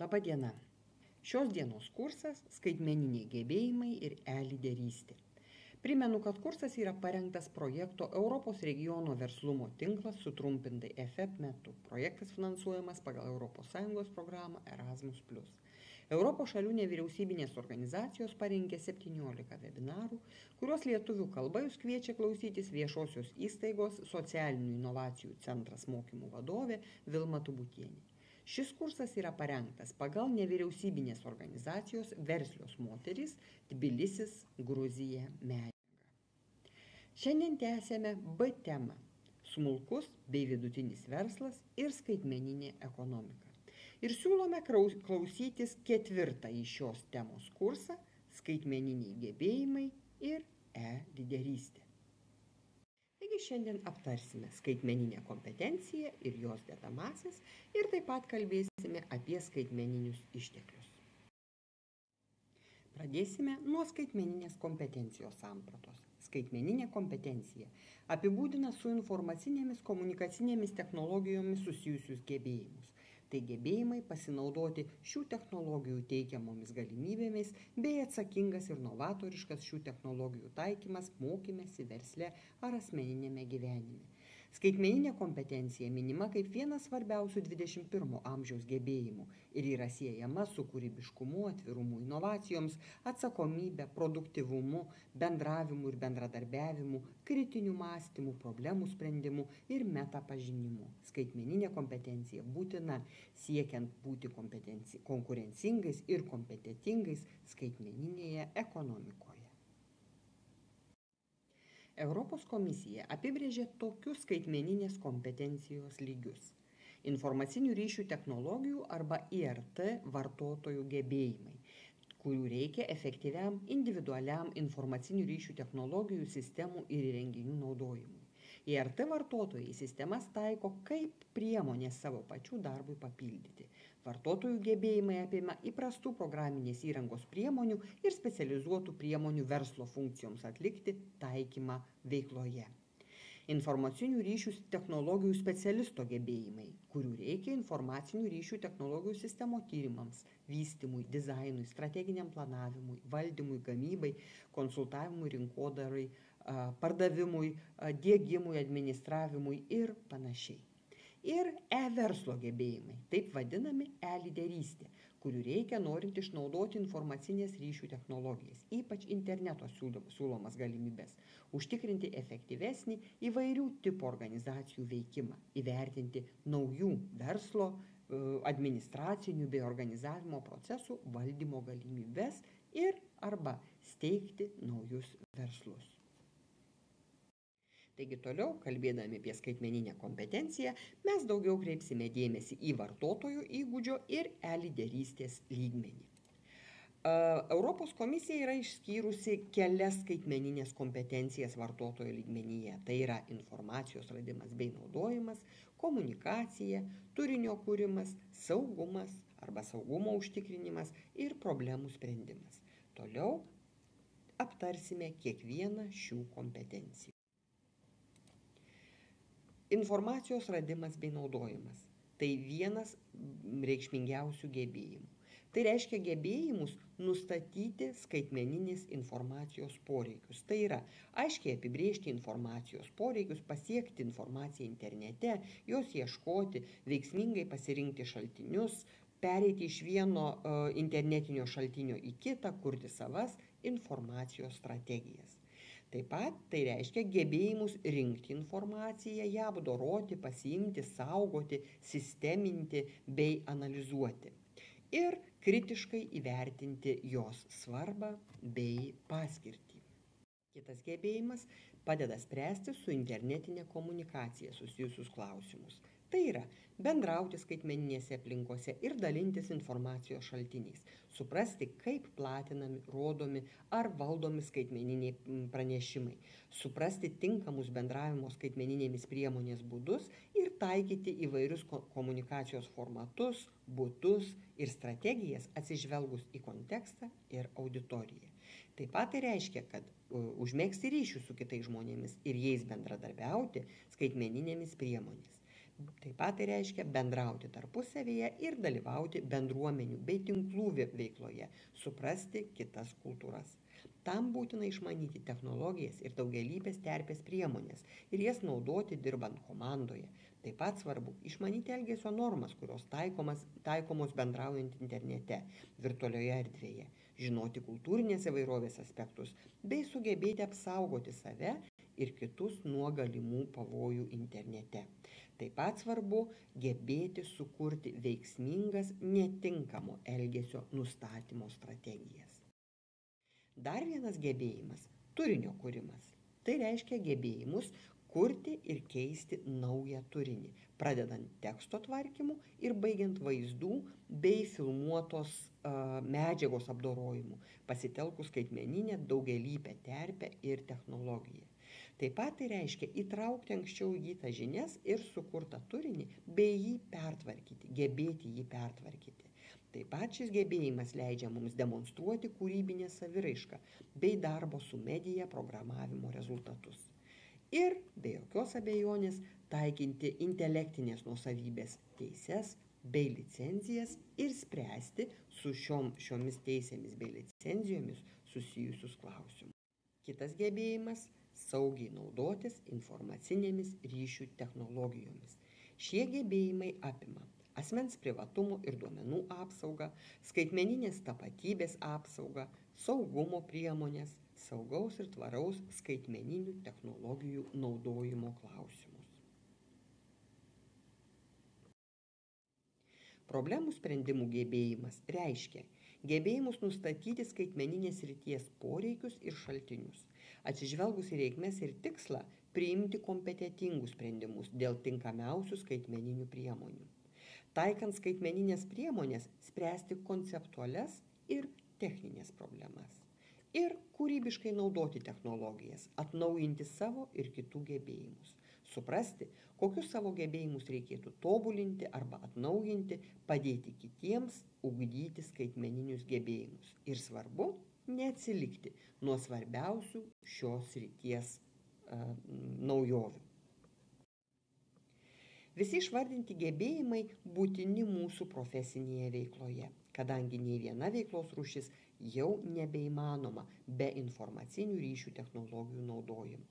Labą dieną. Šios dienos kursas – skaitmeniniai gebėjimai ir e-lyderystė. Primenu, kad kursas yra parengtas projekto Europos regiono verslumo tinklas sutrumpintai EFEP metu. Projektas finansuojamas pagal ES programą Erasmus+. Europos šalių nevyriausybinės organizacijos parengė 17 webinarų, kuriuos lietuvių kalba jūs kviečia klausytis viešosios įstaigos Socialinių inovacijų centras mokymų vadovė Vilma Tubutienė. Šis kursas yra parengtas pagal nevyriausybinės organizacijos Verslios moterys Tbilisis, Gruzija medžiagą. Šiandien tęsėme B temą – smulkus bei vidutinis verslas ir skaitmeninė ekonomika. Ir siūlome klausytis ketvirtąjį šios temos kursą – skaitmeniniai gebėjimai ir e-lyderystė. Taigi šiandien aptarsime skaitmeninę kompetenciją ir jos dedamąsias ir taip pat kalbėsime apie skaitmeninius išteklius. Pradėsime nuo skaitmeninės kompetencijos sampratos. Skaitmeninė kompetencija apibūdina su informacinėmis komunikacinėmis technologijomis susijusius gebėjimus. Tai gebėjimai pasinaudoti šių technologijų teikiamomis galimybėmis bei atsakingas ir novatoriškas šių technologijų taikymas mokymesi, versle ar asmeninėme gyvenime. Skaitmeninė kompetencija minima kaip vienas svarbiausių 21 amžiaus gebėjimų ir yra siejama su kūrybiškumu, atvirumu inovacijoms, atsakomybė, produktyvumu, bendravimu ir bendradarbiavimu, kritiniu mąstymu, problemų sprendimu ir metapažinimu. Skaitmeninė kompetencija būtina siekiant būti konkurencingais ir kompetentingais skaitmeninėje ekonomikoje. Europos komisija apibrėžė tokius skaitmeninės kompetencijos lygius – informacinių ryšių technologijų arba IRT vartotojų gebėjimai, kurių reikia efektyviam individualiam informacinių ryšių technologijų sistemų ir įrenginių naudojimui. IRT vartotojai sistemas taiko kaip priemonės savo pačių darbui papildyti. Vartotojų gebėjimai apima įprastų programinės įrangos priemonių ir specializuotų priemonių verslo funkcijoms atlikti taikymą veikloje. Informacinių ryšių technologijų specialisto gebėjimai, kurių reikia informacinių ryšių technologijų sistemų tyrimams, vystymui, dizainui, strateginiam planavimui, valdymui, gamybai, konsultavimui, rinkodarai, pardavimui, diegimui, administravimui ir panašiai. Ir e-verslo gebėjimai, taip vadinami e-lyderystė, kurių reikia norint išnaudoti informacinės ryšių technologijas, ypač interneto siūlomas galimybės, užtikrinti efektyvesnį įvairių tipų organizacijų veikimą, įvertinti naujų verslo, administracinių bei organizavimo procesų valdymo galimybės ir arba steigti naujus verslus. Taigi toliau, kalbėdami apie skaitmeninę kompetenciją, mes daugiau kreipsime dėmesį į vartotojų įgūdžio ir e-lyderystės lygmenį. Europos komisija yra išskyrusi kelias skaitmeninės kompetencijas vartotojo lygmenyje. Tai yra informacijos radimas bei naudojimas, komunikacija, turinio kūrimas, saugumas arba saugumo užtikrinimas ir problemų sprendimas. Toliau aptarsime kiekvieną šių kompetencijų. Informacijos radimas bei naudojimas – tai vienas reikšmingiausių gebėjimų. Tai reiškia gebėjimus nustatyti skaitmeninės informacijos poreikius. Tai yra aiškiai apibrėžti informacijos poreikius, pasiekti informaciją internete, jos ieškoti, veiksmingai pasirinkti šaltinius, pereiti iš vieno internetinio šaltinio į kitą, kurti savas informacijos strategijas. Taip pat tai reiškia gebėjimus rinkti informaciją, ją apdoroti, pasiimti, saugoti, sisteminti bei analizuoti. Ir kritiškai įvertinti jos svarbą bei paskirtį. Kitas gebėjimas padeda spręsti su internetinė komunikacija susijusius klausimus. Tai yra bendrauti skaitmeninėse aplinkose ir dalintis informacijos šaltiniais, suprasti, kaip platinami, rodomi ar valdomi skaitmeniniai pranešimai, suprasti tinkamus bendravimo skaitmeninėmis priemonės būdus ir taikyti įvairius komunikacijos formatus, būdus ir strategijas atsižvelgus į kontekstą ir auditoriją. Taip pat tai reiškia, kad užmegzti ryšius su kitais žmonėmis ir jais bendradarbiauti skaitmeninėmis priemonės. Taip pat tai reiškia bendrauti tarpusavyje ir dalyvauti bendruomenių bei tinklų veikloje, suprasti kitas kultūras. Tam būtina išmanyti technologijas ir daugelybės terpės priemonės ir jas naudoti dirbant komandoje. Taip pat svarbu išmanyti elgesio normas, kurios taikomos bendraujant internete, virtualioje erdvėje, žinoti kultūrinės įvairovės aspektus bei sugebėti apsaugoti save ir kitus nuo galimų pavojų internete. Taip pat svarbu gebėti sukurti veiksmingas netinkamo elgesio nustatymo strategijas. Dar vienas gebėjimas – turinio kūrimas. Tai reiškia gebėjimus kurti ir keisti naują turinį, pradedant teksto tvarkymu ir baigiant vaizdų bei filmuotos medžiagos apdorojimu, pasitelkus skaitmeninę daugialypę terpę ir technologiją. Taip pat tai reiškia įtraukti anksčiau įgytas žinias ir sukurtą turinį, bei jį pertvarkyti, gebėti jį pertvarkyti. Taip pat šis gebėjimas leidžia mums demonstruoti kūrybinę saviraišką bei darbo su medija programavimo rezultatus. Ir, be jokios abejonės, taikinti intelektinės nuosavybės teises bei licenzijas ir spręsti su šiomis teisėmis bei licencijomis susijusius klausimus. Kitas gebėjimas – saugiai naudotis informacinėmis ryšių technologijomis. Šie gebėjimai apima asmens privatumo ir duomenų apsaugą, skaitmeninės tapatybės apsaugą, saugumo priemonės, saugaus ir tvaraus skaitmeninių technologijų naudojimo klausimus. Problemų sprendimų gebėjimas reiškia gebėjimus nustatyti skaitmeninės srities poreikius ir šaltinius, atsižvelgus į reikmes ir tikslą priimti kompetentingus sprendimus dėl tinkamiausių skaitmeninių priemonių. Taikant skaitmeninės priemonės spręsti konceptualias ir techninės problemas. Ir kūrybiškai naudoti technologijas, atnaujinti savo ir kitų gebėjimus. Suprasti, kokius savo gebėjimus reikėtų tobulinti arba atnaujinti, padėti kitiems ugdyti skaitmeninius gebėjimus. Ir svarbu neatsilikti nuo svarbiausių šios srities naujovių. Visi išvardinti gebėjimai būtini mūsų profesinėje veikloje, kadangi nei viena veiklos rūšis jau nebeįmanoma be informacinių ryšių technologijų naudojimo.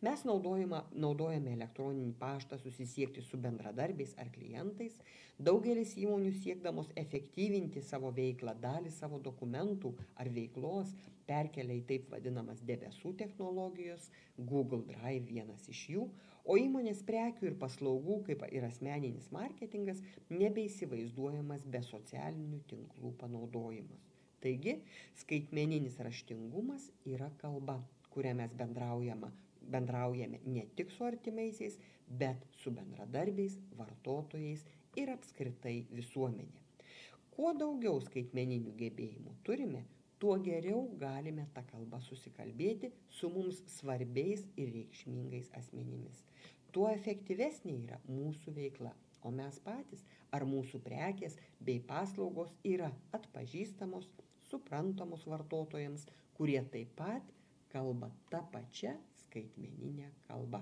Mes naudojame elektroninį paštą susisiekti su bendradarbiais ar klientais. Daugelis įmonių siekdamos efektyvinti savo veiklą dalį savo dokumentų ar veiklos perkelia į taip vadinamas debesų technologijos, Google Drive vienas iš jų, o įmonės prekių ir paslaugų, kaip ir asmeninis marketingas, nebeįsivaizduojamas be socialinių tinklų panaudojimas. Taigi, skaitmeninis raštingumas yra kalba, kuria mes bendraujame ne tik su artimaisiais, bet su bendradarbiais, vartotojais ir apskritai visuomenė. Kuo daugiau skaitmeninių gebėjimų turime, tuo geriau galime tą kalbą susikalbėti su mums svarbiais ir reikšmingais asmenimis. Tuo efektyvesnė yra mūsų veikla, o mes patys ar mūsų prekės bei paslaugos yra atpažįstamos, suprantamos vartotojams, kurie taip pat kalba tą pačią skaitmeninę kalbą.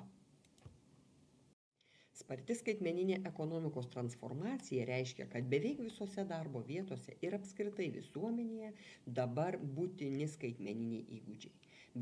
Sparti skaitmeninė ekonomikos transformacija reiškia, kad beveik visose darbo vietose ir apskritai visuomenėje dabar būtini skaitmeniniai įgūdžiai.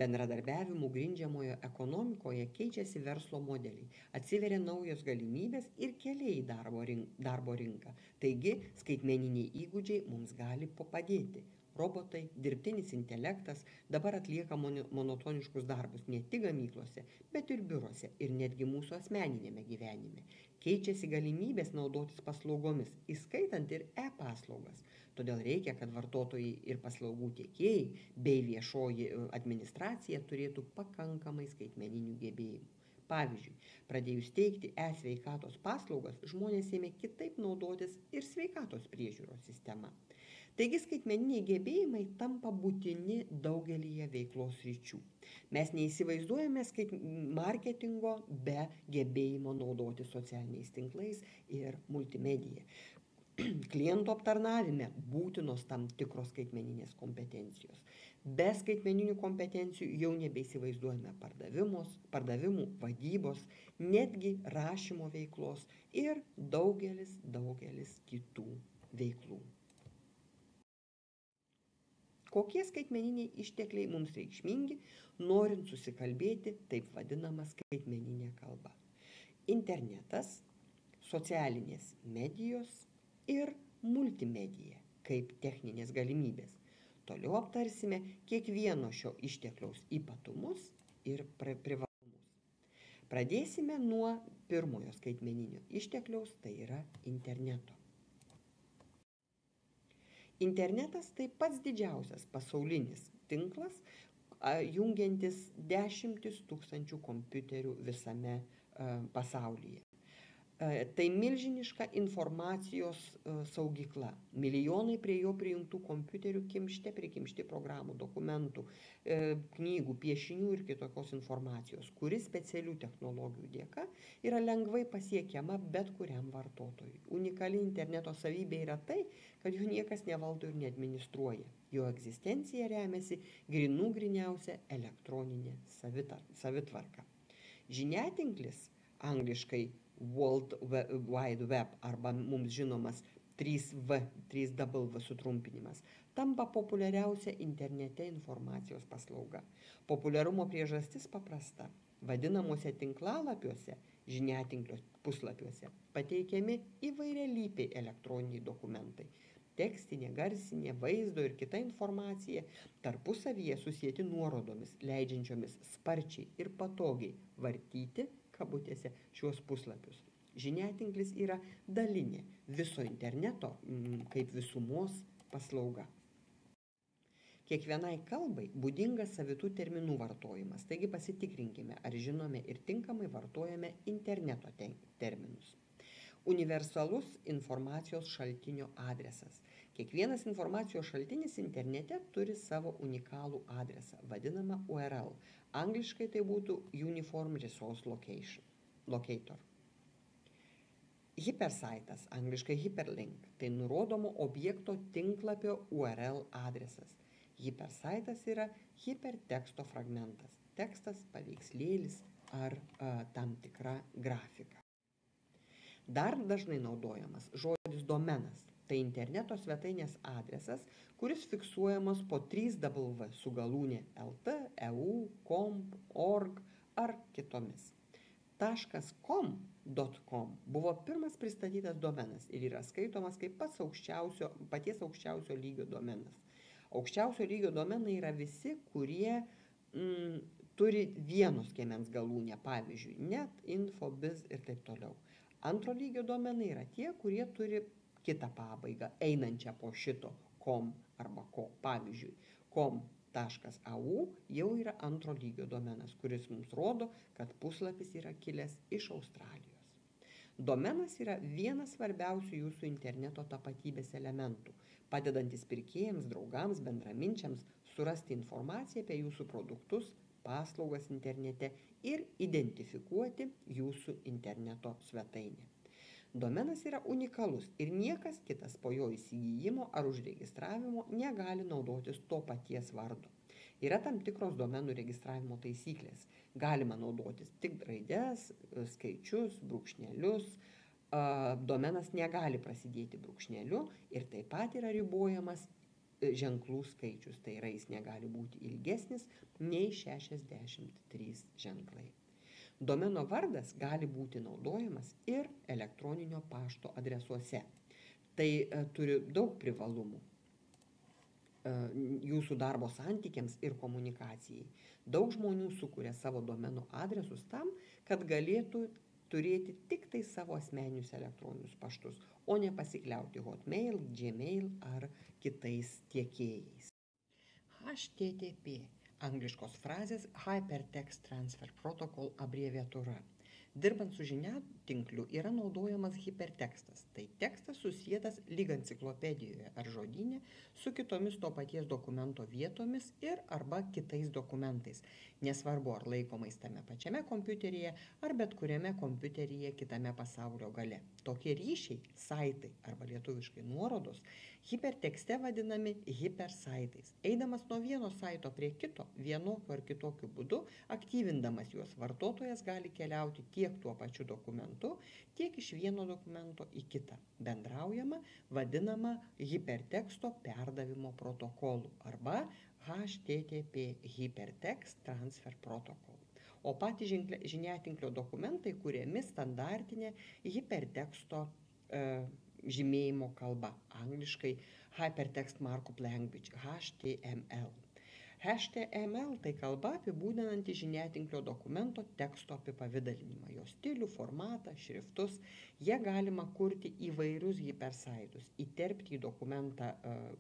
Bendradarbiavimų grindžiamoje ekonomikoje keičiasi verslo modeliai, atsiveria naujos galimybės ir keliai į darbo rinką. Taigi, skaitmeniniai įgūdžiai mums gali padėti. Robotai, dirbtinis intelektas dabar atlieka monotoniškus darbus ne tik gamyklose, bet ir biurose ir netgi mūsų asmeninėme gyvenime. Keičiasi galimybės naudotis paslaugomis, įskaitant ir e-paslaugas. Todėl reikia, kad vartotojai ir paslaugų tiekėjai bei viešoji administracija turėtų pakankamai skaitmeninių gebėjimų. Pavyzdžiui, pradėjus teikti e-sveikatos paslaugas, žmonės ėmė kitaip naudotis ir sveikatos priežiūros sistema. Taigi skaitmeniniai gebėjimai tampa būtini daugelyje veiklos sričių. Mes neįsivaizduojame marketingo be gebėjimo naudoti socialiniais tinklais ir multimediją. Klientų aptarnavime būtinos tam tikros skaitmeninės kompetencijos. Be skaitmeninių kompetencijų jau nebeįsivaizduojame pardavimų, vadybos, netgi rašymo veiklos ir daugelis kitų veiklų. Kokie skaitmeniniai ištekliai mums reikšmingi, norint susikalbėti taip vadinamą skaitmeninę kalbą? Internetas, socialinės medijos ir multimedija kaip techninės galimybės. Toliau aptarsime kiekvieno šio ištekliaus ypatumus ir privalumus. Pradėsime nuo pirmojo skaitmeninio ištekliaus, tai yra interneto. Internetas tai pats didžiausias pasaulinis tinklas, jungiantis 10 000 kompiuterių visame pasaulyje. Tai milžiniška informacijos saugykla. Milijonai prie jo prijungtų kompiuterių prikimšti programų, dokumentų, knygų, piešinių ir kitokios informacijos, kuri specialių technologijų dėka yra lengvai pasiekiama bet kuriam vartotojui. Unikali interneto savybė yra tai, kad jo niekas nevaldo ir neadministruoja. Jo egzistencija remiasi gryniausia elektroninė savitvarka. Žiniatinklis, angliškai World Wide Web arba mums žinomas 3W sutrumpinimas, tampa populiariausia internete informacijos paslauga. Populiarumo priežastis paprasta. Vadinamuose tinklalapiuose, žiniatinklio puslapiuose pateikiami įvairialypiai elektroniniai dokumentai. Tekstinė, garsinė, vaizdo ir kita informacija tarpusavyje susieti nuorodomis, leidžiančiomis sparčiai ir patogiai vartyti kabutėse šios puslapius. Žiniatinklis yra dalinė viso interneto kaip visumos paslauga. Kiekvienai kalbai būdingas savitų terminų vartojimas, taigi pasitikrinkime, ar žinome ir tinkamai vartojame interneto terminus. Universalus informacijos šaltinio adresas. Kiekvienas informacijos šaltinis internete turi savo unikalų adresą, vadinamą URL. Angliškai tai būtų Uniform Resource Locator. Hypersaitas, angliškai hyperlink, tai nurodomo objekto tinklapio URL adresas. Hypersaitas yra hiperteksto fragmentas, tekstas, paveikslėlis ar tam tikra grafika. Dar dažnai naudojamas žodis domenas. Tai interneto svetainės adresas, kuris fiksuojamas po 3W su galūnė LT, EU, COMP, ORG ar kitomis. .com buvo pirmas pristatytas domenas ir yra skaitomas kaip paties aukščiausio lygio domenas. Aukščiausio lygio domenai yra visi, kurie turi vieno skiemens galūnę, pavyzdžiui, net, info, biz ir taip toliau. Antro lygio domenai yra tie, kurie turi kitą pabaigą, einančią po šito com arba ko. Pavyzdžiui, com.au jau yra antro lygio domenas, kuris mums rodo, kad puslapis yra kilęs iš Australijos. Domenas yra vienas svarbiausių jūsų interneto tapatybės elementų, padedantis pirkėjams, draugams, bendraminčiams surasti informaciją apie jūsų produktus, paslaugas internete ir identifikuoti jūsų interneto svetainę. Domenas yra unikalus ir niekas kitas po jo įsigijimo ar užregistravimo negali naudotis to paties vardo. Yra tam tikros domenų registravimo taisyklės. Galima naudotis tik raides, skaičius, brūkšnelius. Domenas negali prasidėti brūkšneliu ir taip pat yra ribojamas ženklų skaičius. Tai yra, jis negali būti ilgesnis nei 63 ženklai. Domeno vardas gali būti naudojamas ir elektroninio pašto adresuose. Tai turi daug privalumų jūsų darbo santykiams ir komunikacijai. Daug žmonių sukuria savo domeno adresus tam, kad galėtų turėti tik tai savo asmeninius elektroninius paštus, o ne pasikliauti Hotmail, Gmail ar kitais tiekėjais. HTTP. Angliškos frazės Hypertext Transfer Protocol abreviatūra. Dirbant su žiniatinkliu yra naudojamas hipertekstas. Tai tekstas susietas lyg enciklopedijoje ar žodyne su kitomis to paties dokumento vietomis ir arba kitais dokumentais. Nesvarbu, ar laikomais tame pačiame kompiuteryje, ar bet kuriame kompiuteryje kitame pasaulio gale. Tokie ryšiai, saitai arba lietuviškai nuorodos, hipertekste vadinami hipersaitais. Eidamas nuo vieno saito prie kito, vienokiu ar kitokiu būdu, aktyvindamas juos, vartotojas gali keliauti tiek tuo pačiu dokumentu, tiek iš vieno dokumento į kitą. Bendraujama vadinama hiperteksto perdavimo protokolu arba HTTP Hypertext Transfer Protocol. O patys žiniatinklio dokumentai kuriami standartinė hiperteksto žymėjimo kalba, angliškai Hypertext Markup Language, HTML. HTML tai kalba apibūdinanti žiniatinklio dokumento teksto apipavidalinimą, jo stilių, formatą, šriftus. Jie galima kurti įvairius hipersaitus, įterpti į dokumentą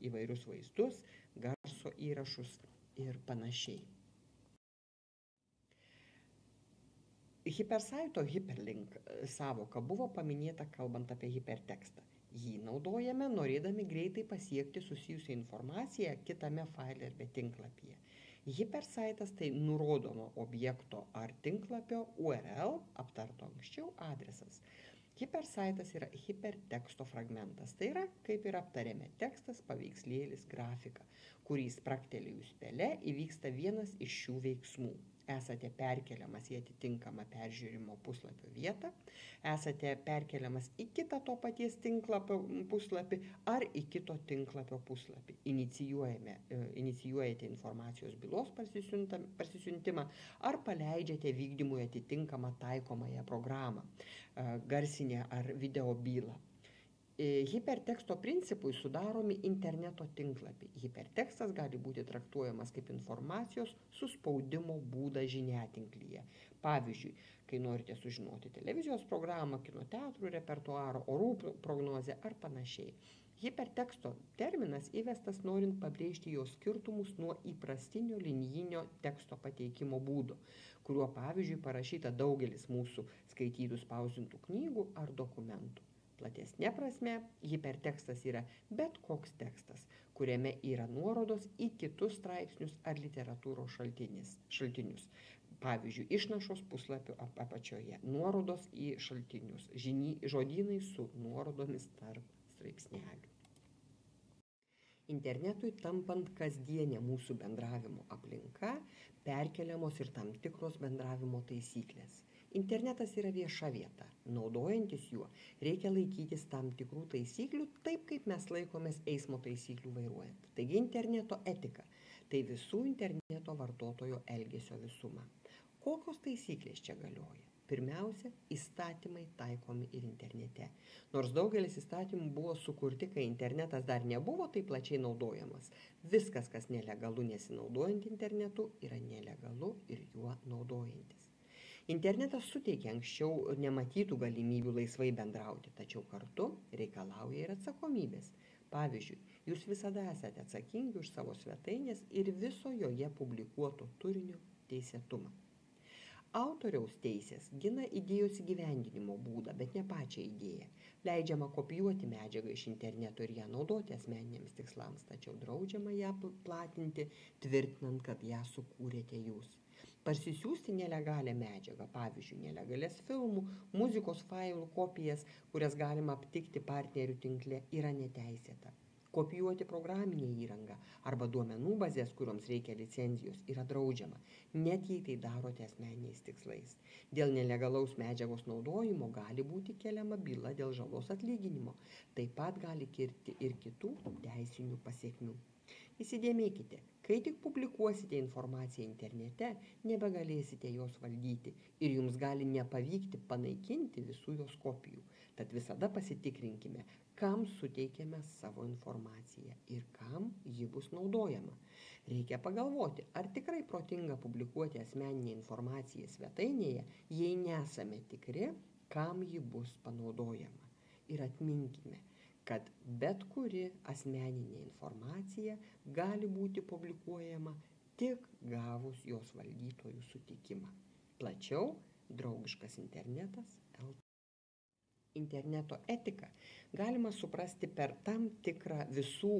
įvairius vaizdus, garso įrašus ir panašiai. Hipersaito hyperlink savoka buvo paminėta kalbant apie hipertekstą. Jį naudojame norėdami greitai pasiekti susijusią informaciją kitame faile arba tinklapyje. Hipersaitas tai nurodomo objekto ar tinklapio URL, aptarto anksčiau, adresas. Hipersaitas yra hiperteksto fragmentas, tai yra, kaip ir aptarėme, tekstas, paveikslėlis, grafika, kurį spraktelėjus pele įvyksta vienas iš šių veiksmų. Esate perkeliamas į atitinkamą peržiūrimo puslapio vietą, esate perkeliamas į kitą to paties tinklapio puslapį ar į kito tinklapio puslapį. Inicijuojate informacijos bylos parsisiuntimą ar paleidžiate vykdymui atitinkamą taikomąją programą, garsinę ar video bylą. Hiperteksto principui sudaromi interneto tinklapiai. Hipertekstas gali būti traktuojamas kaip informacijos suspaudimo būdas žiniatinklyje. Pavyzdžiui, kai norite sužinoti televizijos programą, kino teatrų repertuarą, orų prognozę ar panašiai. Hiperteksto terminas įvestas norint pabrėžti jo skirtumus nuo įprastinio linijinio teksto pateikimo būdo, kuriuo pavyzdžiui parašyta daugelis mūsų skaitytų spausdintų knygų ar dokumentų. Platesnė prasme, hipertekstas yra bet koks tekstas, kuriame yra nuorodos į kitus straipsnius ar literatūros šaltinius. Pavyzdžiui, išnašos puslapio apačioje, nuorodos į šaltinius, žodynai su nuorodomis tarp straipsnelių. Internetui tampant kasdienė mūsų bendravimo aplinka, perkeliamos ir tam tikros bendravimo taisyklės. Internetas yra vieša vieta. Naudojantis juo reikia laikytis tam tikrų taisyklių, taip kaip mes laikomės eismo taisyklių vairuojant. Taigi interneto etika – tai visų interneto vartotojo elgesio visuma. Kokios taisyklės čia galioja? Pirmiausia, įstatymai taikomi ir internete. Nors daugelis įstatymų buvo sukurti, kai internetas dar nebuvo taip plačiai naudojamas. Viskas, kas nelegalu nesinaudojant internetu, yra nelegalu ir juo naudojantis. Internetas suteikia anksčiau nematytų galimybių laisvai bendrauti, tačiau kartu reikalauja ir atsakomybės. Pavyzdžiui, jūs visada esate atsakingi už savo svetainės ir viso joje publikuoto turinio teisėtumą. Autoriaus teisės gina idėjos įgyvendinimo būdą, bet ne pačią idėją. Leidžiama kopijuoti medžiagą iš interneto ir ją naudoti asmeniniams tikslams, tačiau draudžiama ją platinti, tvirtinant, kad ją sukūrėte jūs. Parsisiųsti nelegalią medžiagą, pavyzdžiui, nelegalias filmų, muzikos failų kopijas, kurias galima aptikti partnerių tinkle, yra neteisėta. Kopijuoti programinę įrangą arba duomenų bazės, kurioms reikia licenzijos, yra draudžiama, net jei tai darote asmeniniais tikslais. Dėl nelegalaus medžiagos naudojimo gali būti keliama byla dėl žalos atlyginimo. Taip pat gali kilti ir kitų teisinių pasekmių. Įsidėmėkite, kai tik publikuosite informaciją internete, nebegalėsite jos valdyti ir jums gali nepavykti panaikinti visų jos kopijų. Tad visada pasitikrinkime, kam suteikėme savo informaciją ir kam ji bus naudojama. Reikia pagalvoti, ar tikrai protinga publikuoti asmeninę informaciją svetainėje, jei nesame tikri, kam ji bus panaudojama. Ir atminkime, kad bet kuri asmeninė informacija gali būti publikuojama tik gavus jos valdytojų sutikimą. Plačiau draugiškas internetas LT. Interneto etiką galima suprasti per tam tikrą visų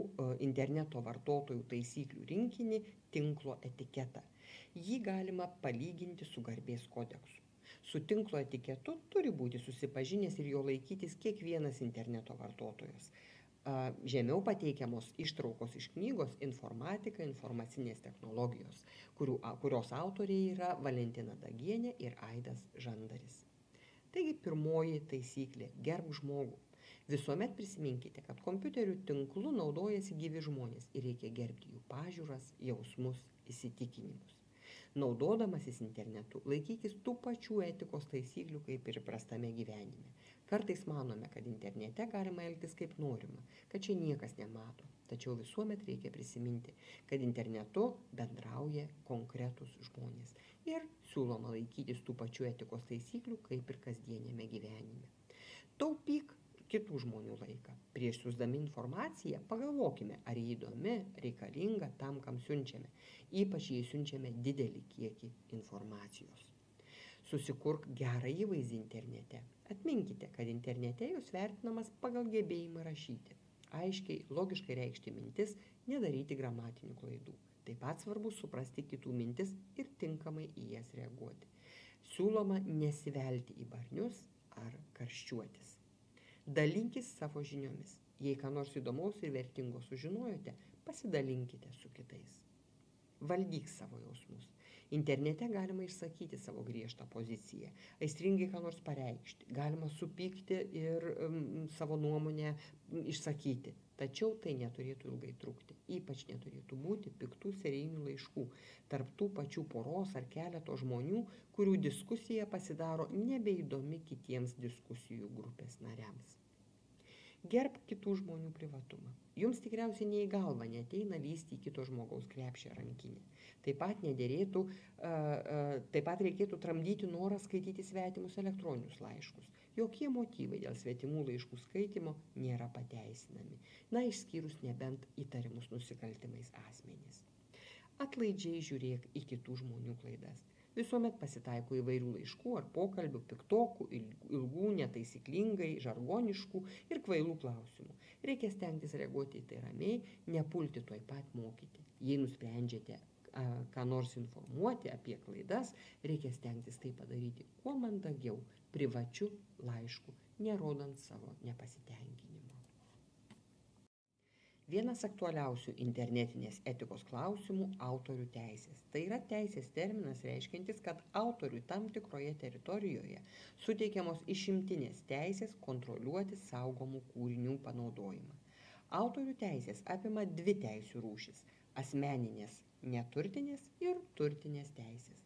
interneto vartotojų taisyklių rinkinį tinklo etiketą. Jį galima palyginti su garbės kodeksu. Su tinklo etiketu turi būti susipažinęs ir jo laikytis kiekvienas interneto vartotojas. Žemiau pateikiamos ištraukos iš knygos Informatika, informacinės technologijos, kurios autoriai yra Valentina Dagienė ir Aidas Žandaris. Taigi pirmoji taisyklė – gerbk žmogų. Visuomet prisiminkite, kad kompiuterių tinklu naudojasi gyvi žmonės ir reikia gerbti jų pažiūras, jausmus, įsitikinimus. Naudodamasis internetu laikykis tų pačių etikos taisyklių kaip ir įprastame gyvenime. Kartais manome, kad internete galima elgtis kaip norima, kad čia niekas nemato. Tačiau visuomet reikia prisiminti, kad internetu bendrauja konkretūs žmonės ir siūloma laikytis tų pačių etikos taisyklių kaip ir kasdienėme gyvenime. Taupyk kitų žmonių laiką. Prieš siųsdami informaciją pagalvokime, ar ji įdomi, reikalinga tam, kam siunčiame, ypač jei siunčiame didelį kiekį informacijos. Susikurk gerą įvaizdį internete. Atminkite, kad internete jūs vertinamas pagal gebėjimą rašyti. Aiškiai, logiškai reikšti mintis, nedaryti gramatinių klaidų. Taip pat svarbu suprasti kitų mintis ir tinkamai į jas reaguoti. Siūloma nesivelti į barnius ar karščiuotis. Dalinkis savo žiniomis. Jei ką nors įdomaus ir vertingo sužinojote, pasidalinkite su kitais. Valdyk savo jausmus. Internete galima išsakyti savo griežtą poziciją, aistringai ką nors pareikšti, galima supykti ir savo nuomonę išsakyti. Tačiau tai neturėtų ilgai trukti. Ypač neturėtų būti piktų serijinių laiškų tarp tų pačių poros ar keleto žmonių, kurių diskusija pasidaro nebeįdomi kitiems diskusijų grupės nariams. Gerbk kitų žmonių privatumą. Jums tikriausiai nei į galvą neateina lįsti į kito žmogaus krepšį rankinį. Taip pat reikėtų tramdyti norą skaityti svetimus elektroninius laiškus. Jokie motyvai dėl svetimų laiškų skaitymo nėra pateisinami, išskyrus nebent įtarimus nusikaltimais asmenys. Atlaidžiai žiūrėk į kitų žmonių klaidas. Visuomet pasitaiko įvairių laiškų ar pokalbių, piktokų, ilgų, netaisyklingai, žargoniškų ir kvailų klausimų. Reikia stengtis reaguoti į tai ramiai, nepulti tuoj pat mokyti. Jei nusprendžiate ką nors informuoti apie klaidas, reikia stengtis tai padaryti kuo mandagiau, privačiu laišku, nerodant savo nepasitenkinimo. Vienas aktualiausių internetinės etikos klausimų – autorių teisės. Tai yra teisės terminas reiškiantis, kad autoriui tam tikroje teritorijoje suteikiamos išimtinės teisės kontroliuoti saugomų kūrinių panaudojimą. Autorių teisės apima dvi teisių rūšis – asmeninės neturtinės ir turtinės teisės.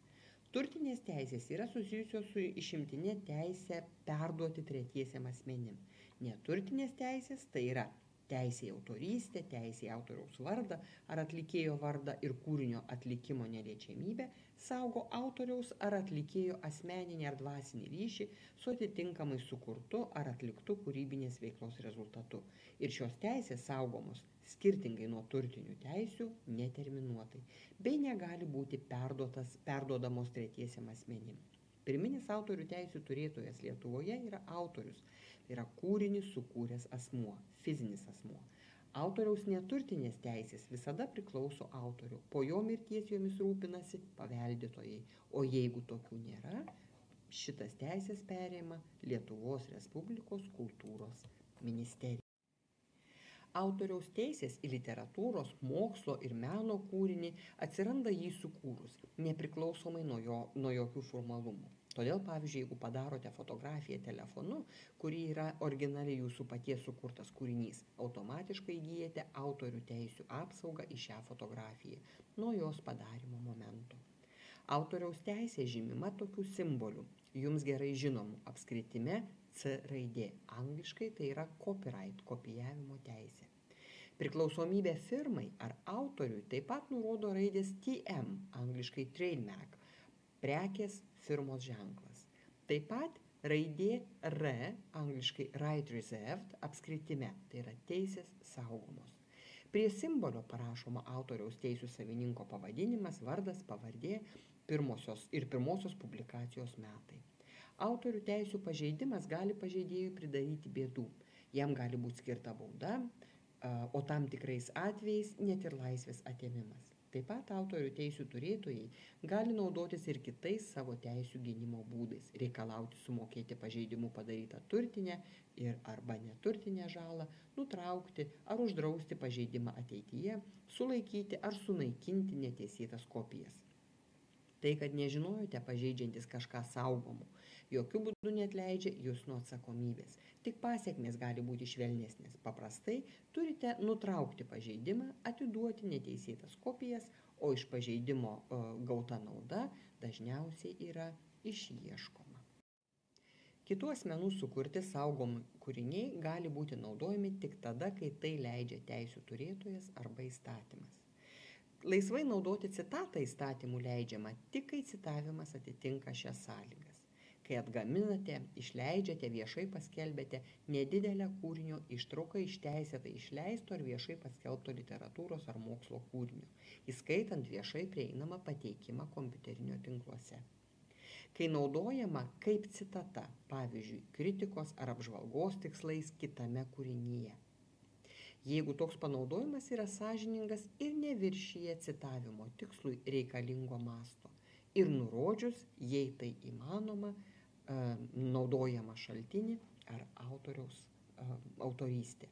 Turtinės teisės yra susijusios su išimtinė teisė perduoti tretiesiem asmenim. Neturtinės teisės tai yra teisė į autorystę, teisė į autoriaus vardą ar atlikėjo vardą ir kūrinio atlikimo neliečiamybę saugo autoriaus ar atlikėjo asmeninį ar dvasinį ryšį su atitinkamai sukurtu ar atliktu kūrybinės veiklos rezultatu. Ir šios teisės saugomos skirtingai nuo turtinių teisių neterminuotai, bei negali būti perduodamos tretiesiem asmenim. Pirminis autorių teisių turėtojas Lietuvoje yra autorius, tai yra kūrinį sukūręs asmuo, fizinis asmuo. Autoriaus neturtinės teisės visada priklauso autorių, po jo mirties jomis rūpinasi paveldėtojai, o jeigu tokių nėra, šitas teisės perėma Lietuvos Respublikos kultūros ministerija. Autoriaus teisės į literatūros, mokslo ir meno kūrinį atsiranda jį sukūrus, nepriklausomai nuo jokių formalumų. Todėl, pavyzdžiui, jeigu padarote fotografiją telefonu, kuri yra originaliai jūsų paties sukurtas kūrinys, automatiškai įgyjate autorių teisių apsaugą į šią fotografiją nuo jos padarymo momento. Autoriaus teisė žymima tokių simbolių, jums gerai žinomų apskritime C raidė, angliškai tai yra copyright, kopijavimo teisė. Priklausomybė firmai ar autoriui taip pat nurodo raidės TM, angliškai trademark, prekės firmos ženklas. Taip pat raidė R, angliškai right reserved, apskritime, tai yra teisės saugomos. Prie simbolio parašoma autoriaus teisių savininko pavadinimas, vardas, pavardė, pirmosios publikacijos metai. Autorių teisių pažeidimas gali pažeidėjui pridaryti bėdų. Jam gali būti skirta bauda, o tam tikrais atvejais net ir laisvės atėmimas. Taip pat autorių teisių turėtojai gali naudotis ir kitais savo teisių gynimo būdais, reikalauti sumokėti pažeidimų padarytą turtinę ir arba neturtinę žalą, nutraukti ar uždrausti pažeidimą ateityje, sulaikyti ar sunaikinti neteisėtas kopijas. Tai, kad nežinojote pažeidžiantis kažką saugomų, jokių būdų neatleidžia jūs nuo atsakomybės. Tik pasiekmės gali būti švelnesnės. Paprastai turite nutraukti pažeidimą, atiduoti neteisėtas kopijas, o iš pažeidimo gauta nauda dažniausiai yra išieškoma. Kitų asmenų sukurti saugomi kūriniai gali būti naudojami tik tada, kai tai leidžia teisių turėtojas arba įstatymas. Laisvai naudoti citatą įstatymų leidžiama tik, kai citavimas atitinka šias sąlygas. Kai atgaminate, išleidžiate, viešai paskelbėte nedidelę kūrinio ištrauką iš teisėtai išleisto ar viešai paskelbto literatūros ar mokslo kūrinio, įskaitant viešai prieinamą pateikimą kompiuterinio tinkluose. Kai naudojama kaip citata, pavyzdžiui, kritikos ar apžvalgos tikslais kitame kūrinyje. Jeigu toks panaudojimas yra sąžiningas ir neviršyje citavimo tikslui reikalingo masto ir nurodžius, jei tai įmanoma, naudojama šaltinį ar autoriaus autorystė.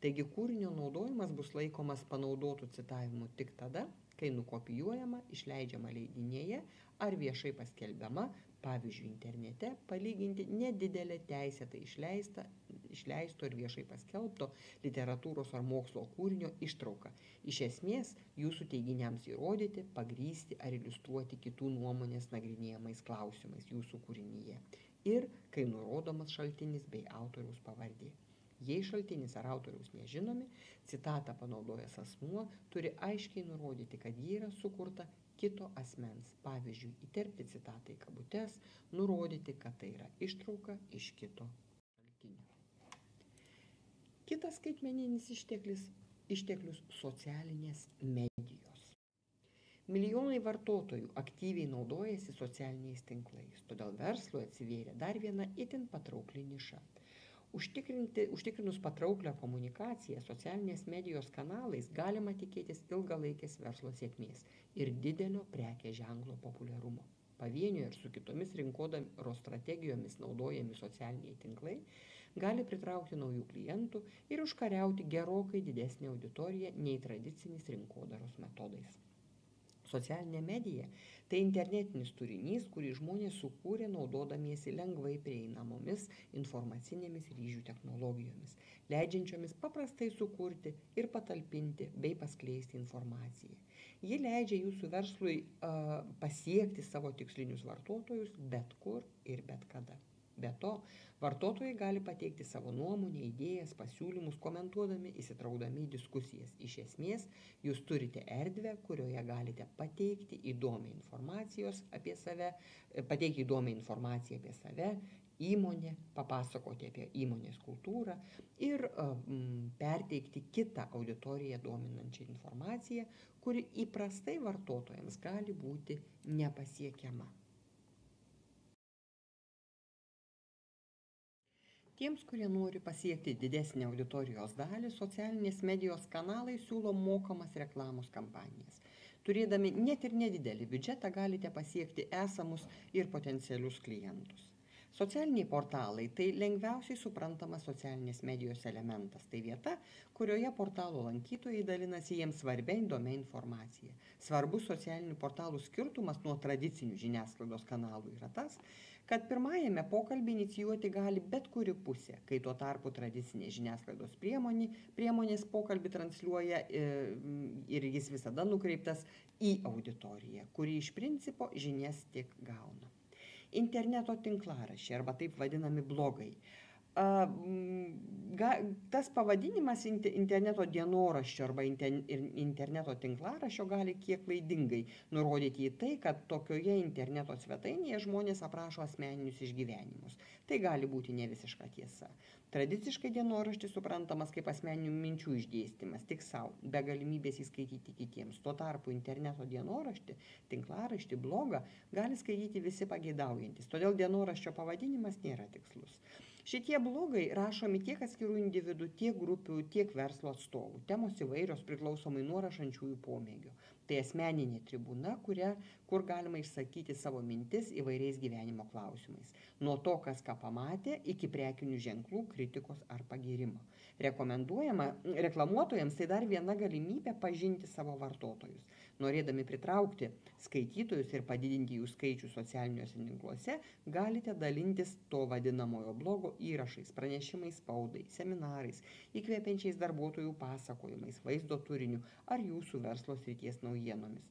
Taigi kūrinio naudojimas bus laikomas panaudotų citavimu tik tada, kai nukopijuojama, išleidžiama leidinėje ar viešai paskelbiama, pavyzdžiui, internete, palyginti nedidelę teisėtai išleisto ir viešai paskelbto literatūros ar mokslo kūrinio ištrauką. Iš esmės, jūsų teiginiams įrodyti, pagrįsti ar iliustruoti kitų nuomonės nagrinėjamais klausimais jūsų kūrinyje. Ir kai nurodomas šaltinis bei autoriaus pavardė. Jei šaltinis ar autoriaus nežinomi, citatą panaudojęs asmuo turi aiškiai nurodyti, kad ji yra sukurta kito asmens. Pavyzdžiui, įterpti citatą į kabutes, nurodyti, kad tai yra ištrauka iš kito šaltinio. Kitas skaitmeninis išteklius socialinės medijos. Milijonai vartotojų aktyviai naudojasi socialiniais tinklais, todėl verslui atsivėrė dar viena itin patraukli niša. Užtikrinus patrauklią komunikaciją socialinės medijos kanalais galima tikėtis ilgalaikės verslo sėkmės ir didelio prekės ženklo populiarumo. Pavieniui ir su kitomis rinkodaros strategijomis naudojami socialiniai tinklai gali pritraukti naujų klientų ir užkariauti gerokai didesnę auditoriją nei tradicinis rinkodaros metodais. Socialinė medija – tai internetinis turinys, kurį žmonės sukūrė naudodamiesi lengvai prieinamomis informacinėmis ryšių technologijomis, leidžiančiomis paprastai sukurti ir patalpinti bei paskleisti informaciją. Ji leidžia jūsų verslui pasiekti savo tikslinius vartotojus bet kur ir bet kada. Be to, vartotojai gali pateikti savo nuomonę, idėjas, pasiūlymus, komentuodami, įsitraukdami į diskusijas. Iš esmės, jūs turite erdvę, kurioje galite pateikti įdomią informaciją apie save, įmonę, papasakoti apie įmonės kultūrą ir perteikti kitą auditoriją dominančią informaciją, kuri įprastai vartotojams gali būti nepasiekiama. Tiems, kurie nori pasiekti didesnę auditorijos dalį, socialinės medijos kanalai siūlo mokamas reklamos kampanijas. Turėdami net ir nedidelį biudžetą galite pasiekti esamus ir potencialius klientus. Socialiniai portalai – tai lengviausiai suprantamas socialinės medijos elementas. Tai vieta, kurioje portalo lankytojai dalinasi jiems svarbia įdomia informacija. Svarbus socialinių portalų skirtumas nuo tradicinių žiniasklaidos kanalų yra tas, kad pirmajame pokalbį inicijuoti gali bet kuri pusė, kai tuo tarpu tradicinė žiniasklaidos priemonės pokalbį transliuoja ir jis visada nukreiptas į auditoriją, kuri iš principo žinias tik gauna. Interneto tinklaraščiai arba taip vadinami blogai Tas pavadinimas interneto dienoraščio arba interneto tinklaraščio gali kiek klaidingai nurodyti į tai, kad tokioje interneto svetainėje žmonės aprašo asmeninius išgyvenimus. Tai gali būti ne visiška tiesa. Tradiciškai dienoraštis suprantamas kaip asmeninių minčių išdėstymas tik savo, be galimybės įskaityti kitiems. Tuo tarpu interneto dienoraštį, tinklaraštį, blogą gali skaityti visi pageidaujantys. Todėl dienoraščio pavadinimas nėra tikslus. Šitie blogai rašomi tiek atskirų individų, tiek grupių, tiek verslo atstovų. Temos įvairios priklausomai nuo rašančiųjų pomėgio. Tai asmeninė tribūna, kur galima išsakyti savo mintis įvairiais gyvenimo klausimais. Nuo to, kas ką pamatė, iki prekinių ženklų, kritikos ar pagyrimo. Reklamuotojams tai dar viena galimybė pažinti savo vartotojus. Norėdami pritraukti skaitytojus ir padidinti jų skaičių socialiniuose tinkluose, galite dalintis to vadinamojo blogo įrašais, pranešimais spaudai, seminarais, įkvepiančiais darbuotojų pasakojimais, vaizdo turiniu ar jūsų verslo srities naujienomis.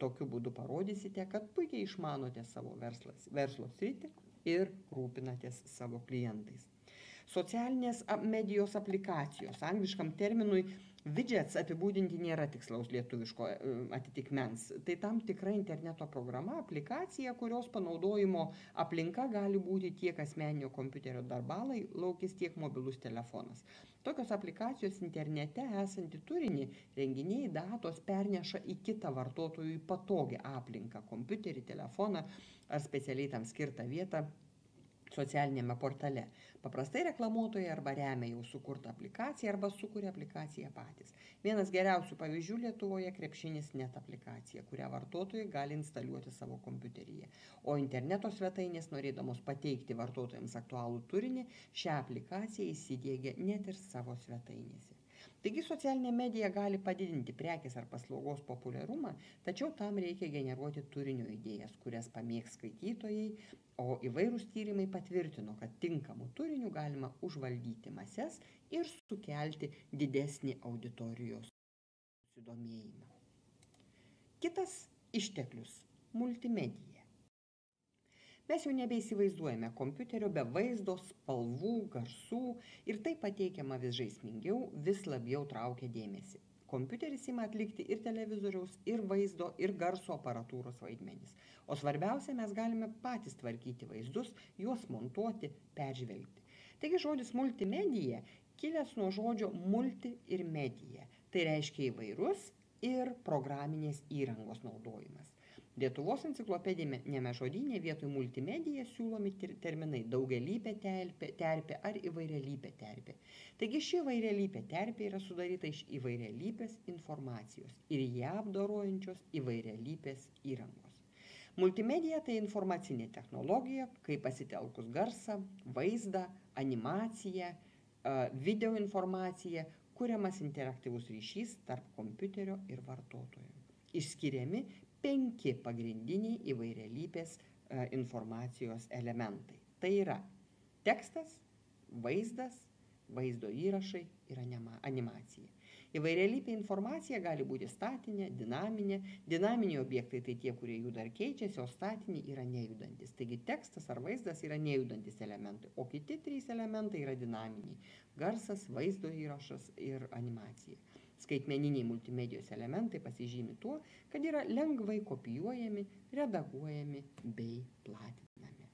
Tokiu būdu parodysite, kad puikiai išmanote savo verslo sritį ir rūpinatės savo klientais. Socialinės medijos aplikacijos, angliškam terminui widgets apibūdinti nėra tikslaus lietuviško atitikmens. Tai tam tikra interneto programa, aplikacija, kurios panaudojimo aplinka gali būti tiek asmeninio kompiuterio darbalaukis, tiek mobilus telefonas. Tokios aplikacijos internete esantį turinį, renginiai, datos perneša į kitą vartotojui patogią aplinką, kompiuterį, telefoną ar specialiai tam skirtą vietą socialinėme portale. Paprastai reklamuotojai arba remia jau sukurtą aplikaciją arba sukuria aplikaciją patys. Vienas geriausių pavyzdžių Lietuvoje krepšinis net aplikacija, kurią vartotojai gali instaliuoti savo kompiuteryje. O interneto svetainės, norėdamos pateikti vartotojams aktualų turinį, šią aplikaciją įsidiegia net ir savo svetainėse. Taigi socialinė medija gali padidinti prekės ar paslaugos populiarumą, tačiau tam reikia generuoti turinio idėjas, kurias pamėgs skaitytojai, o įvairūs tyrimai patvirtino, kad tinkamų turinių galima užvaldyti mases ir sukelti didesnį auditorijos susidomėjimą. Kitas išteklius – multimedija. Mes jau nebeįsivaizduojame kompiuterio be vaizdo, spalvų, garsų ir tai pateikiama vis žaismingiau, vis labiau traukia dėmesį. Kompiuteris ima atlikti ir televizoriaus, ir vaizdo, ir garso aparatūros vaidmenis. O svarbiausia, mes galime patys tvarkyti vaizdus, juos montuoti, peržvelgti. Taigi žodis multimedija kilęs nuo žodžio multi ir medija. Tai reiškia įvairus ir programinės įrangos naudojimas. Lietuvos enciklopedinėme žodyne vietoj multimedija siūlomi terminai daugialypė terpė ar įvairialypė terpė. Taigi ši įvairialypė terpė yra sudaryta iš įvairialypės informacijos ir ją apdorojančios įvairialypės įrangos. Multimedija tai informacinė technologija, kai pasitelkus garsą, vaizdą, animaciją, video informaciją, kuriamas interaktyvus ryšys tarp kompiuterio ir vartotojo. Išskiriami 5 pagrindiniai įvairialypės informacijos elementai. Tai yra tekstas, vaizdas, vaizdo įrašai ir animacija. Įvairialypė informacija gali būti statinė, dinaminė. Dinaminiai objektai tai tie, kurie juda ar keičiasi, o statiniai yra nejudantis. Taigi tekstas ar vaizdas yra nejudantis elementai, o kiti 3 elementai yra dinaminiai. Garsas, vaizdo įrašas ir animacija. Skaitmeniniai multimedijos elementai pasižymi tuo, kad yra lengvai kopijuojami, redaguojami bei platinami.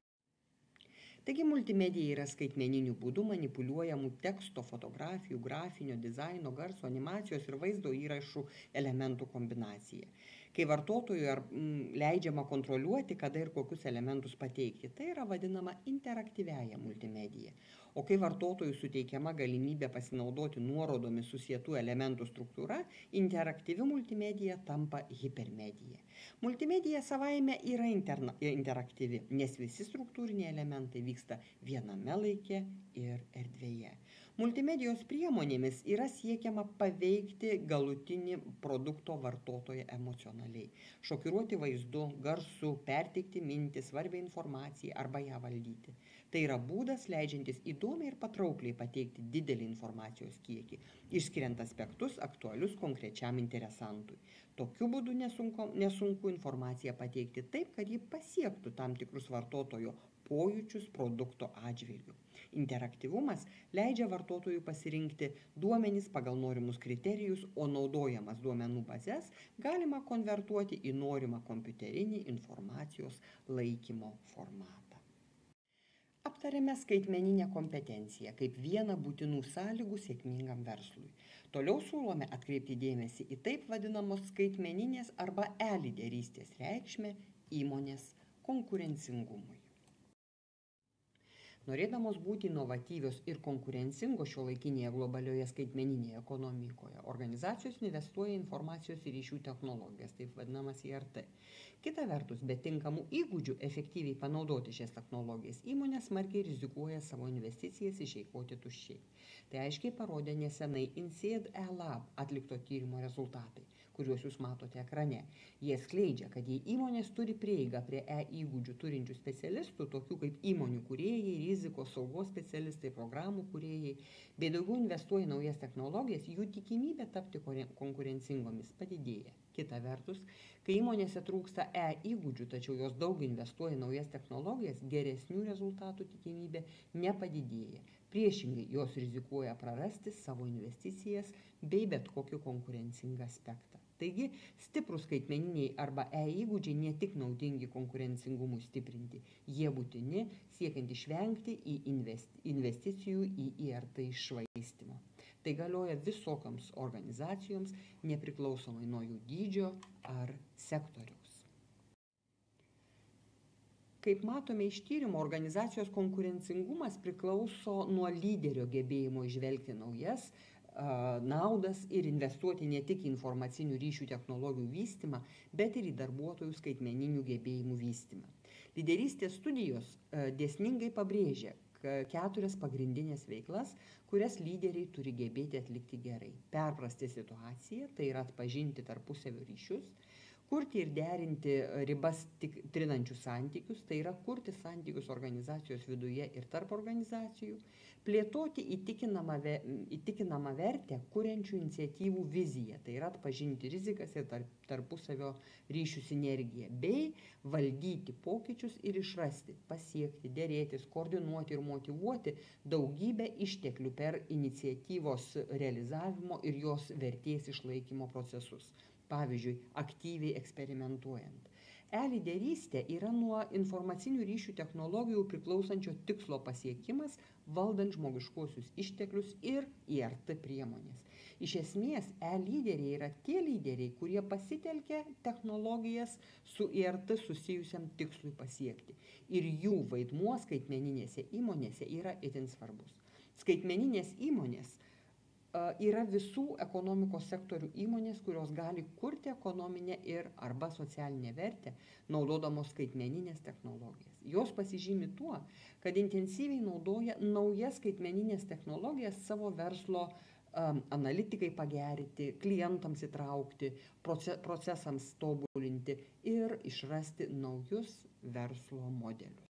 Taigi multimedija yra skaitmeniniu būdu manipuliuojamų teksto, fotografijų, grafinio, dizaino, garso, animacijos ir vaizdo įrašų elementų kombinacija. Kai vartotojui leidžiama kontroliuoti, kada ir kokius elementus pateikti, tai yra vadinama interaktyviąja multimedija. O kai vartotojui suteikiama galimybė pasinaudoti nuorodomis susietų elementų struktūra, interaktyvi multimedija tampa hipermedija. Multimedija savaime yra interaktyvi, nes visi struktūriniai elementai vyksta viename laike ir erdvėje. Multimedijos priemonėmis yra siekiama paveikti galutinį produkto vartotoją emocionaliai, šokiruoti vaizdu, garsu, perteikti mintį, svarbią informaciją arba ją valdyti. Tai yra būdas leidžiantis įdomiai ir patraukliai pateikti didelį informacijos kiekį, išskiriant aspektus aktualius konkrečiam interesantui. Tokiu būdu nesunku informaciją pateikti taip, kad ji pasiektų tam tikrus vartotojo pojūčius produkto atžvilgiu. Interaktyvumas leidžia vartotojui pasirinkti duomenis pagal norimus kriterijus, o naudojamas duomenų bazes galima konvertuoti į norimą kompiuterinį informacijos laikymo formatą. Aptarėme skaitmeninę kompetenciją kaip vieną būtinų sąlygų sėkmingam verslui. Toliau siūlome atkreipti dėmesį į taip vadinamos skaitmeninės arba e-lyderystės reikšmę įmonės konkurencingumui. Norėdamos būti inovatyvios ir konkurencingos šiuolaikinėje globalioje skaitmeninėje ekonomikoje, organizacijos investuoja į informacijos ir ryšių technologijas, taip vadinamas IRT. Kita vertus, be tinkamų įgūdžių efektyviai panaudoti šias technologijas, įmonės smarkiai rizikuoja savo investicijas išeikvoti tuščiai. Tai aiškiai parodė nesenai INSEAD eLab atlikto tyrimo rezultatai, kuriuos jūs matote ekrane. Jie skleidžia, kad jei įmonės turi prieigą prie įgūdžių turinčių specialistų, tokių kaip įmonių kūrėjai, rizikos saugos specialistai, programų kūrėjai, bei daugiau investuoja į naujas technologijas, jų tikimybė tapti konkurencingomis padidėja. Kita vertus, kai įmonėse trūksta įgūdžių, tačiau jos daug investuoja į naujas technologijas, geresnių rezultatų tikimybė nepadidėja. Priešingai, jos rizikuoja prarasti savo investicijas bei bet kokį konkurencingą aspektą. Taigi, stiprūs skaitmeniniai arba įgūdžiai ne tik naudingi konkurencingumui stiprinti, jie būtini siekiant išvengti investicijų į IRT iššvaistymą. Tai galioja visokioms organizacijoms, nepriklausomai nuo jų dydžio ar sektoriaus. Kaip matome iš tyrimo, organizacijos konkurencingumas priklauso nuo lyderio gebėjimo įžvelgti naujas naudas ir investuoti ne tik į informacinių ryšių technologijų vystymą, bet ir į darbuotojų skaitmeninių gebėjimų vystymą. Lyderystės studijos dėsningai pabrėžia 4 pagrindinės veiklas, kurias lyderiai turi gebėti atlikti gerai. Perprasti situaciją, tai yra atpažinti tarpusavio ryšius, kurti ir derinti ribas trinančius santykius, tai yra kurti santykius organizacijos viduje ir tarp organizacijų, plėtoti įtikinamą vertę kuriančių iniciatyvų viziją, tai yra atpažinti rizikas ir tarpusavio ryšių sinergiją, bei valdyti pokyčius ir išrasti, pasiekti, dėrėtis, koordinuoti ir motyvuoti daugybę išteklių per iniciatyvos realizavimo ir jos vertės išlaikymo procesus. Pavyzdžiui, aktyviai eksperimentuojant. E-lyderystė yra nuo informacinių ryšių technologijų priklausančio tikslo pasiekimas, valdant žmogiškuosius išteklius ir IRT priemonės. Iš esmės, e-lyderiai yra tie lyderiai, kurie pasitelkia technologijas su IRT susijusiam tikslui pasiekti. Ir jų vaidmuo skaitmeninėse įmonėse yra itin svarbus. Skaitmeninės įmonės yra visų ekonomikos sektorių įmonės, kurios gali kurti ekonominę ir arba socialinę vertę, naudodamos skaitmeninės technologijas. Jos pasižymi tuo, kad intensyviai naudoja naujas skaitmeninės technologijas savo verslo analitikai pagerinti, klientams įtraukti, procesams tobulinti ir išrasti naujus verslo modelius.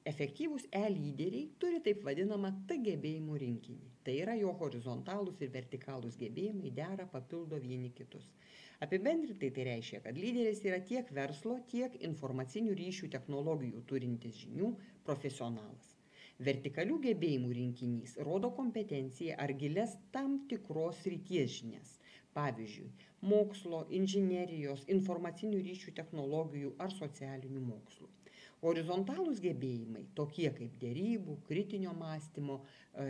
Efektyvūs e-lyderiai turi taip vadinamą T gebėjimų rinkinį. Tai yra jo horizontalūs ir vertikalūs gebėjimai dera, papildo vieni kitus. Apibendrintai tai reiškia, kad lyderis yra tiek verslo, tiek informacinių ryšių technologijų turintis žinių profesionalas. Vertikalių gebėjimų rinkinys rodo kompetenciją ar gilias tam tikros srities žinias. Pavyzdžiui, mokslo, inžinerijos, informacinių ryšių technologijų ar socialinių mokslų. Horizontalūs gebėjimai, tokie kaip derybų, kritinio mąstymo,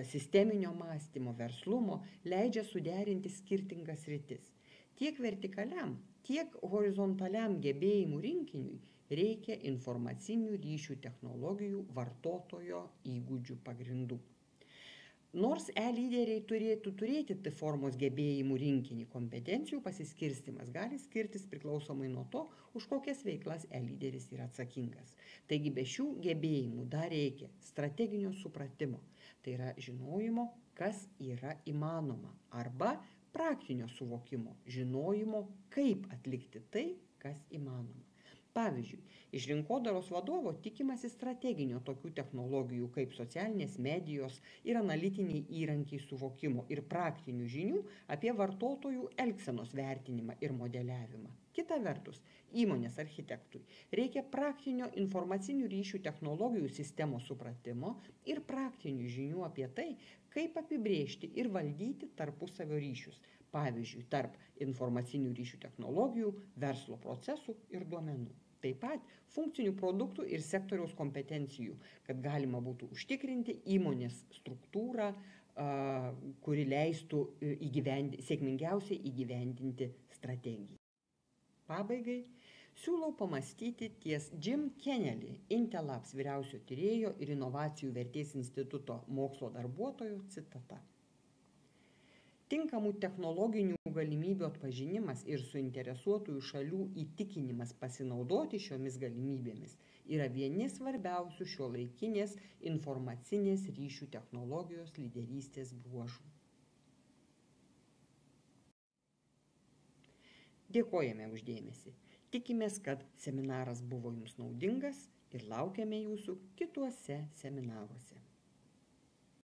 sisteminio mąstymo, verslumo, leidžia suderinti skirtingas sritis. Tiek vertikaliam, tiek horizontaliam gebėjimų rinkiniui reikia informacinių ryšių technologijų vartotojo įgūdžių pagrindų. Nors e-lyderiai turėtų turėti T formos gebėjimų rinkinį, kompetencijų pasiskirstymas gali skirtis priklausomai nuo to, už kokias veiklas e-lyderis yra atsakingas. Taigi be šių gebėjimų dar reikia strateginio supratimo, tai yra žinojimo, kas yra įmanoma, arba praktinio suvokimo, žinojimo, kaip atlikti tai, kas įmanoma. Pavyzdžiui, iš rinkodaros vadovo tikimasi strateginio tokių technologijų kaip socialinės medijos ir analitiniai įrankiai suvokimo ir praktinių žinių apie vartotojų elgsenos vertinimą ir modeliavimą. Kita vertus, įmonės architektui reikia praktinio informacinių ryšių technologijų sistemos supratimo ir praktinių žinių apie tai, kaip apibrėžti ir valdyti tarpusavio ryšius, pavyzdžiui, tarp informacinių ryšių technologijų, verslo procesų ir duomenų. Taip pat funkcinių produktų ir sektoriaus kompetencijų, kad galima būtų užtikrinti įmonės struktūrą, kuri leistų sėkmingiausiai įgyvendinti strategiją. Pabaigai siūlau pamastyti ties Jim Kennelly, Intel Labs vyriausio tyrėjo ir inovacijų vertės instituto mokslo darbuotojo citata. Tinkamų technologinių galimybių atpažinimas ir suinteresuotųjų šalių įtikinimas pasinaudoti šiomis galimybėmis yra vieni svarbiausių šiuolaikinės informacinės ryšių technologijos lyderystės bruožų. Dėkojame už dėmesį. Tikimės, kad seminaras buvo jums naudingas ir laukiame jūsų kituose seminaruose.